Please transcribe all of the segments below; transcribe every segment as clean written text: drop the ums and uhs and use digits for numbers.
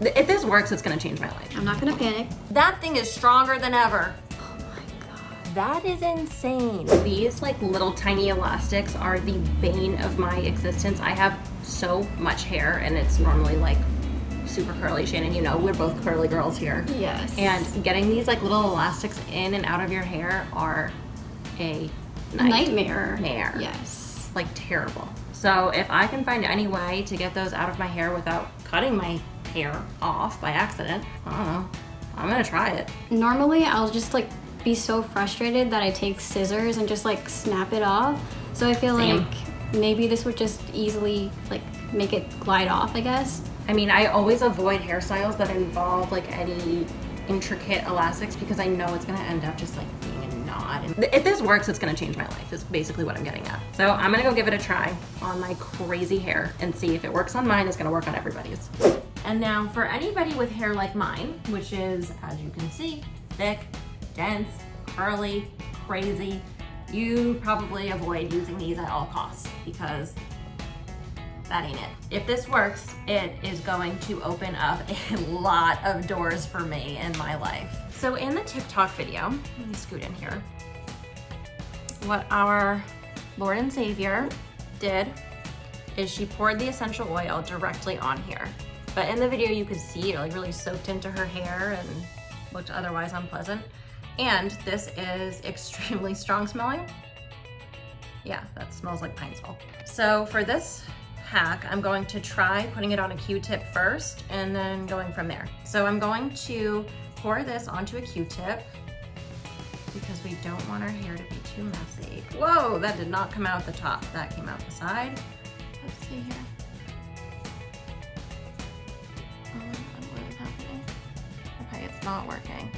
If this works, it's gonna change my life. I'm not gonna panic. That thing is stronger than ever. Oh my God. That is insane. These like little tiny elastics are the bane of my existence. I have so much hair and it's normally like super curly. Shannon, you know, we're both curly girls here. Yes. And getting these like little elastics in and out of your hair are a nightmare. Yes. Like terrible. So if I can find any way to get those out of my hair without cutting my hair off by accident, I don't know, I'm gonna try it. Normally I'll just like be so frustrated that I take scissors and just like snap it off. So I feel Same. like maybe this would just easily like make it glide off, I guess. I mean, I always avoid hairstyles that involve like any intricate elastics because I know it's gonna end up just like being a knot. And if this works, it's gonna change my life, is basically what I'm getting at. So I'm gonna go give it a try on my crazy hair and see if it works on mine, it's gonna work on everybody's. And now for anybody with hair like mine, which is, as you can see, thick, dense, curly, crazy, you probably avoid using these at all costs because that ain't it. If this works, it is going to open up a lot of doors for me in my life. So in the TikTok video, let me scoot in here, what our Lord and Savior did is she poured the essential oil directly on here. But in the video you could see it like really soaked into her hair and looked otherwise unpleasant. And this is extremely strong smelling. Yeah, that smells like pine sol. So for this hack, I'm going to try putting it on a Q-tip first and then going from there. So I'm going to pour this onto a Q-tip because we don't want our hair to be too messy. Whoa, that did not come out the top. That came out the side. Let's see here. Oh my God, what is happening? Okay, it's not working.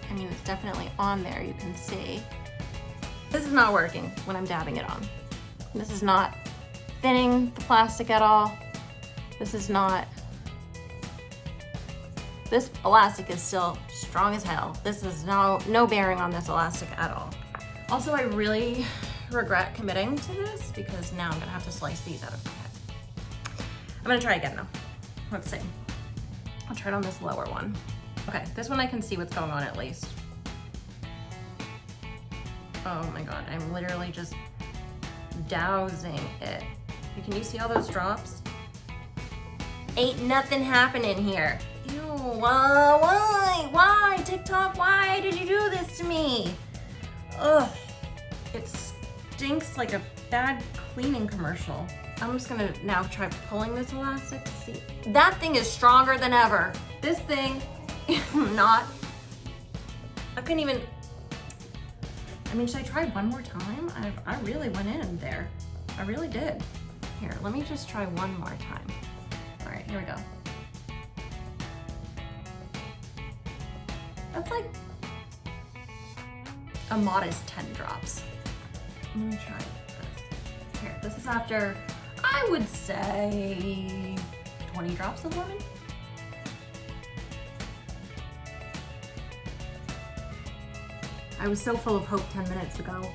I mean, it's definitely on there, you can see. This is not working when I'm dabbing it on. This is not thinning the plastic at all. This is not, this elastic is still strong as hell. This is no bearing on this elastic at all. Also, I really regret committing to this because now I'm gonna have to slice these out of my head. I'm gonna try again though. Let's see. I'll try it on this lower one. Okay, this one I can see what's going on at least. Oh my God, I'm literally just dousing it. Can you see all those drops? Ain't nothing happening here. Ew, why? TikTok, why did you do this to me? Ugh, it stinks like a bad cleaning commercial. I'm just gonna now try pulling this elastic to see. That thing is stronger than ever. This thing is not, I couldn't even, I mean, should I try one more time? I really went in there. I really did. Here, let me just try one more time. All right, here we go. That's like a modest 10 drops. Let me try this. Here, this is after, I would say, 20 drops of lemon. I was so full of hope 10 minutes ago.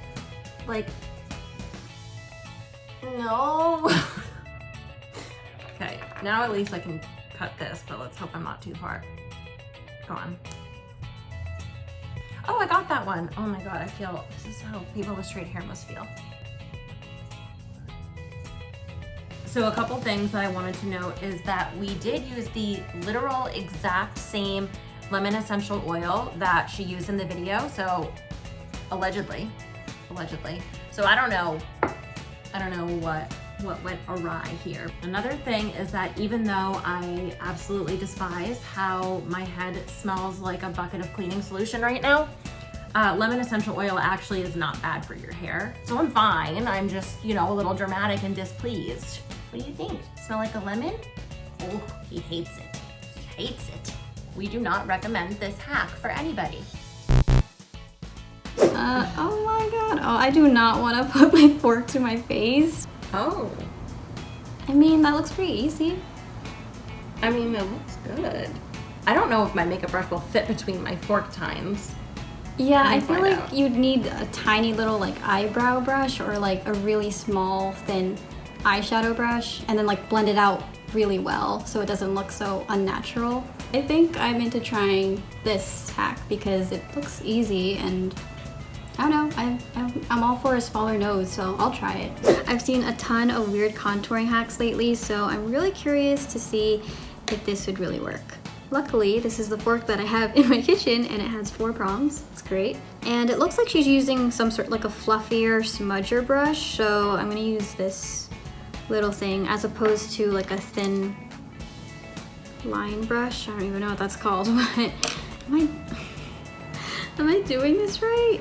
Like, no. Okay, now at least I can cut this, but let's hope I'm not too far. Go on. Oh, I got that one. Oh my God, I feel, this is how people with straight hair must feel. So a couple things that I wanted to note is that we did use the literal exact same lemon essential oil that she used in the video. So allegedly. So I don't know what went awry here. Another thing is that even though I absolutely despise how my head smells like a bucket of cleaning solution right now, lemon essential oil actually is not bad for your hair. So I'm fine. I'm just, you know, a little dramatic and displeased. What do you think? Smell like a lemon? Oh, he hates it. He hates it. We do not recommend this hack for anybody. Oh my God. Oh, I do not want to put my fork to my face. Oh. I mean, that looks pretty easy. I mean, it looks good. I don't know if my makeup brush will fit between my fork tines. Yeah, I feel like you'd need a tiny little like eyebrow brush or like a really small, thin eyeshadow brush and then like blend it out really well so it doesn't look so unnatural. I think I'm into trying this hack because it looks easy, and I don't know, I'm all for a smaller nose, so I'll try it. I've seen a ton of weird contouring hacks lately, so I'm really curious to see if this would really work. Luckily, this is the fork that I have in my kitchen, and it has 4 prongs. It's great. And it looks like she's using some sort, like a fluffier smudger brush, so I'm gonna use this little thing as opposed to like a thin line brush. I don't even know what that's called, but am I doing this right?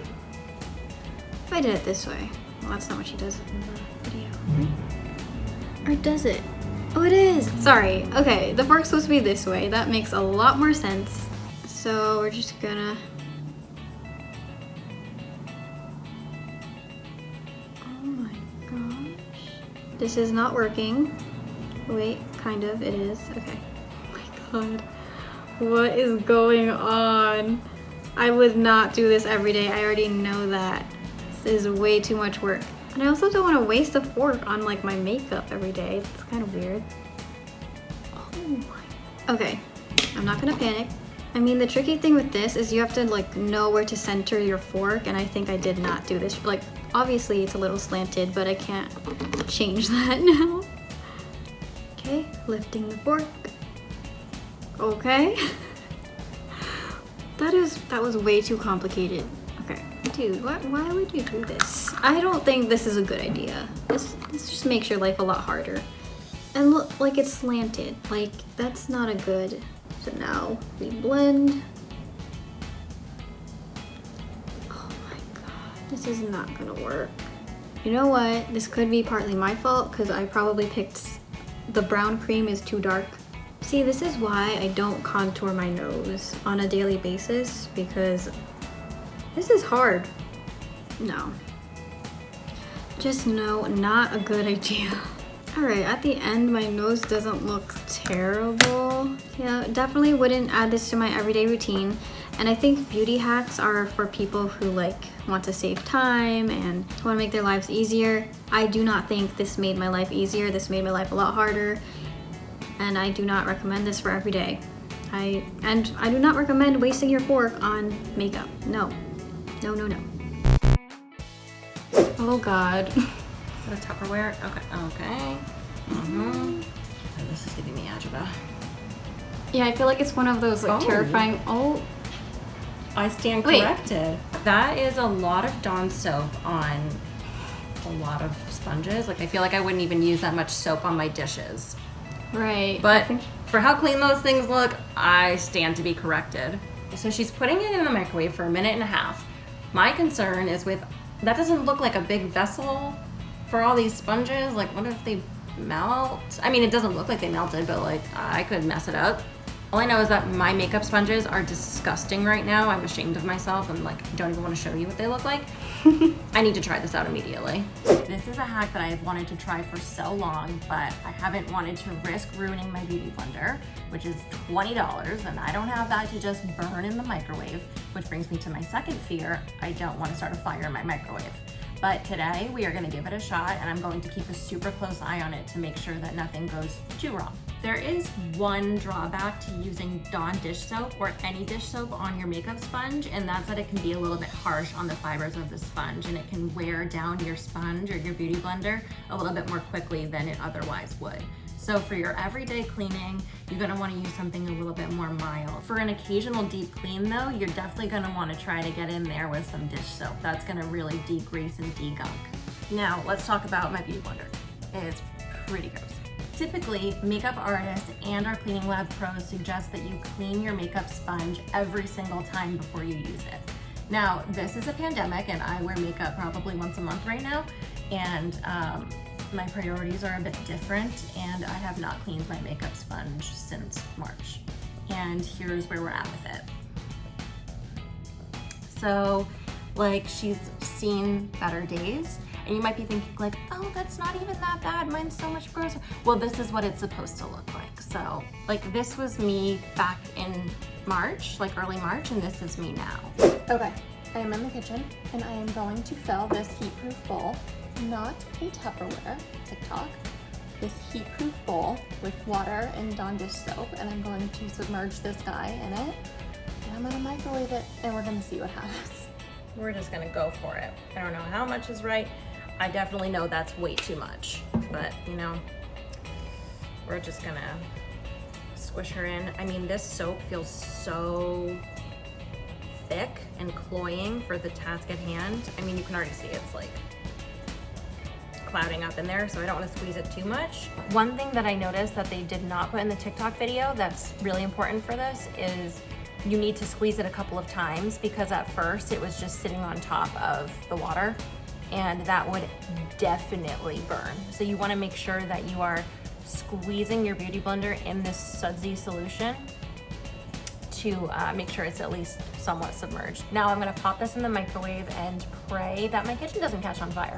If I did it this way, well, that's not what she does in the video, right? Or does it? Oh, it is. Sorry. Okay, the fork's supposed to be this way. That makes a lot more sense. So we're just gonna. Oh my gosh. This is not working. Wait, kind of, it is. Okay. Oh my god. What is going on? I would not do this every day. I already know that. This is way too much work. And I also don't want to waste a fork on like my makeup every day. It's kind of weird. Oh my. Okay, I'm not gonna panic. I mean, the tricky thing with this is you have to like know where to center your fork, and I think I did not do this. Like, obviously it's a little slanted, but I can't change that now. Okay, lifting the fork. Okay. That was way too complicated. Okay, dude, why would you do this? I don't think this is a good idea. This just makes your life a lot harder. And look, like it's slanted. Like, that's not a good. So now we blend. Oh my god, this is not gonna work. You know what? This could be partly my fault because I probably picked the brown cream is too dark. See, this is why I don't contour my nose on a daily basis, because this is hard. No. Just no, not a good idea. All right, at the end, my nose doesn't look terrible. Yeah, definitely wouldn't add this to my everyday routine. And I think beauty hacks are for people who like want to save time and want to make their lives easier. I do not think this made my life easier. This made my life a lot harder. And I do not recommend this for every day. I do not recommend wasting your fork on makeup. No. No, no, no. Oh god. Is that a Tupperware? Okay. Okay. Mm-hmm. Oh, this is giving me agita. Yeah, I feel like it's one of those like terrifying. Oh. I stand corrected. That is a lot of Dawn soap on a lot of sponges. Like, I feel like I wouldn't even use that much soap on my dishes. Right. But for how clean those things look, I stand to be corrected. So she's putting it in the microwave for 1.5 minutes. My concern is with, that doesn't look like a big vessel for all these sponges. Like, what if they melt? I mean, it doesn't look like they melted, but like, I could mess it up. All I know is that my makeup sponges are disgusting right now. I'm ashamed of myself and like don't even want to show you what they look like. I need to try this out immediately. This is a hack that I've wanted to try for so long, but I haven't wanted to risk ruining my beauty blender, which is $20, and I don't have that to just burn in the microwave, which brings me to my second fear. I don't want to start a fire in my microwave. But today we are going to give it a shot, and I'm going to keep a super close eye on it to make sure that nothing goes too wrong. There is one drawback to using Dawn dish soap or any dish soap on your makeup sponge, and that's that it can be a little bit harsh on the fibers of the sponge, and it can wear down your sponge or your beauty blender a little bit more quickly than it otherwise would. So for your everyday cleaning, you're gonna wanna use something a little bit more mild. For an occasional deep clean though, you're definitely gonna wanna try to get in there with some dish soap. That's gonna really degrease and degunk. Now, let's talk about my beauty blender. It's pretty gross. Typically, makeup artists and our cleaning lab pros suggest that you clean your makeup sponge every single time before you use it. Now, this is a pandemic and I wear makeup probably once a month right now, and my priorities are a bit different, and I have not cleaned my makeup sponge since March. And here's where we're at with it. So, like, she's seen better days, and you might be thinking like, oh, that's not even that bad, mine's so much grosser. Well, this is what it's supposed to look like. So, like, this was me back in March, like early March, and this is me now. Okay, I am in the kitchen, and I am going to fill this heat-proof bowl, not a Tupperware, TikTok, this heat-proof bowl with water and Dawn dish soap, and I'm going to submerge this guy in it, and I'm gonna microwave it, and we're gonna see what happens. We're just gonna go for it. I don't know how much is right. I definitely know that's way too much, but you know, we're just gonna squish her in. I mean, this soap feels so thick and cloying for the task at hand. I mean, you can already see it's like clouding up in there, so I don't want to squeeze it too much. One thing that I noticed that they did not put in the TikTok video that's really important for this is you need to squeeze it a couple of times, because at first it was just sitting on top of the water and that would definitely burn. So you want to make sure that you are squeezing your beauty blender in this sudsy solution to make sure it's at least somewhat submerged. Now I'm gonna pop this in the microwave and pray that my kitchen doesn't catch on fire.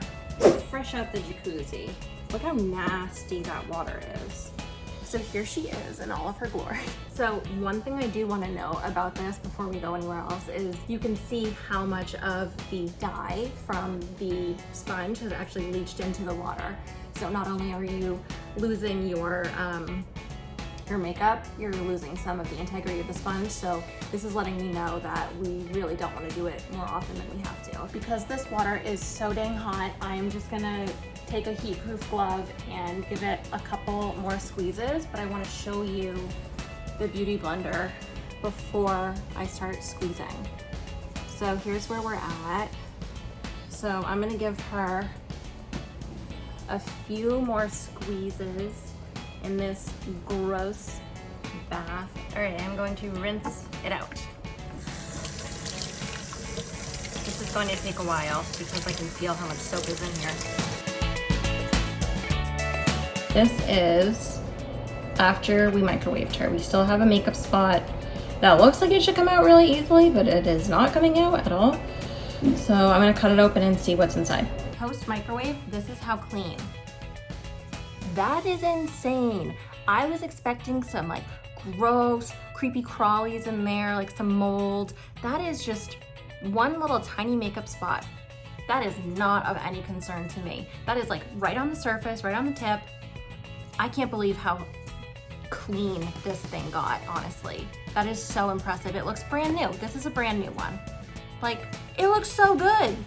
Fresh out the jacuzzi. Look how nasty that water is. So here she is in all of her glory. So one thing I do want to know about this before we go anywhere else is you can see how much of the dye from the sponge has actually leached into the water. So not only are you losing your makeup, you're losing some of the integrity of the sponge. So this is letting me know that we really don't want to do it more often than we have to. Because this water is so dang hot, I'm just gonna take a heat-proof glove and give it a couple more squeezes, but I want to show you the beauty blender before I start squeezing. So here's where we're at. So I'm gonna give her a few more squeezes in this gross bath. All right, I'm going to rinse it out. This is going to take a while because I can feel how much soap is in here. This is after we microwaved her. We still have a makeup spot that looks like it should come out really easily, but it is not coming out at all. So I'm gonna cut it open and see what's inside. Post microwave, this is how clean. That is insane. I was expecting some like gross, creepy crawlies in there, like some mold. That is just one little tiny makeup spot. That is not of any concern to me. That is like right on the surface, right on the tip. I can't believe how clean this thing got, honestly. That is so impressive. It looks brand new. This is a brand new one. Like, it looks so good.